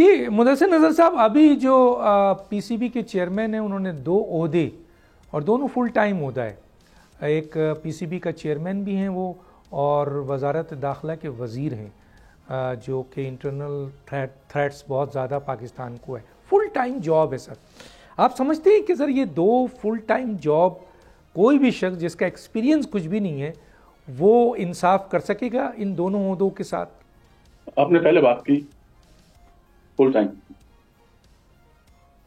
جی مدثر نظر صاحب، ابھی جو پی سی بی کے چیئرمین ہیں انہوں نے 2 عہدے اور دونوں فل ٹائم عہدہ ہے. ایک پی سی بی کا چیئرمین بھی ہیں وہ، اور وزارت داخلہ کے وزیر ہیں، جو کہ انٹرنل تھریٹس بہت زیادہ پاکستان کو ہے. فل ٹائم جاب ہے سر. آپ سمجھتے ہیں کہ سر یہ 2 فل ٹائم جاب کوئی بھی شخص جس کا ایکسپیرینس کچھ بھی نہیں ہے وہ انصاف کر سکے گا ان دونوں عہدوں کے ساتھ؟ آپ نے پہلے بات کی فل ٹائم.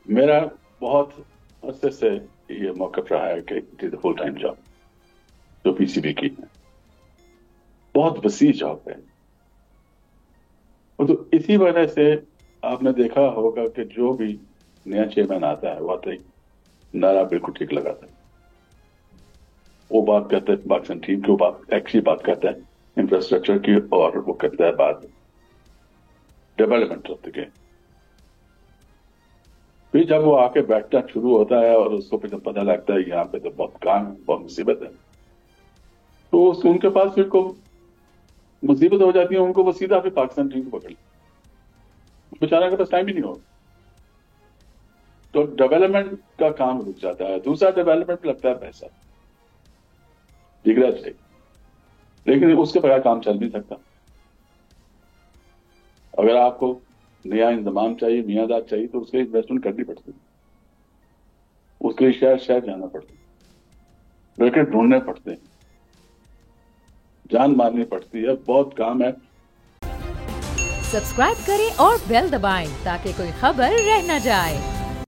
میرا بہت عرصے سے یہ موقف رہا ہے کہ it is a full time job جو پی سی بی کی ہے. بہت وسیع جاب ہے. اور تو اسی وجہ سے آپ نے دیکھا ہوگا کہ جو بھی نیا چیئرمین آتا ہے وہ نعرہ بالکل ٹھیک لگاتا ہے. وہ بات کرتے ہیں پاکستان ٹیم کی، وہ ایکچولی بات کرتا ہے انفراسٹرکچر کی، اور وہ کرتا ہے بات ڈیولپمنٹ آف دا گیم. پھر جب وہ آ کے بیٹھنا شروع ہوتا ہے اور اس کو پھر جب پتہ لگتا ہے یہاں پہ تو بہت کام ہے، بہت مصیبت ہے، تو ان کے پاس پھر کو مصیبت ہو جاتی ہے، ان کو وہ سیدھا پھر پاکستان ٹیم کو پکڑ لیں. بیچارہ کے پاس ٹائم ہی نہیں ہوگا، تو ڈیولپمنٹ کا کام رک جاتا ہے. دوسرا ڈیولپمنٹ پہ لگتا ہے پیسہ، ڈگری چاہیے، لیکن اس کے بغیر کام چل نہیں سکتا. اگر آپ کو نیا انضمام چاہیے، میاں دار چاہیے، تو اس کے انویسٹمنٹ کرنی پڑتی ہے. اس کے لیے شہر جانا پڑتا ہے، لڑکے ڈھونڈنے پڑتے ہیں، جان مارنی پڑتی ہے، بہت کام ہے. سبسکرائب کریں اور بیل دبائیں تاکہ کوئی خبر رہ نہ جائے.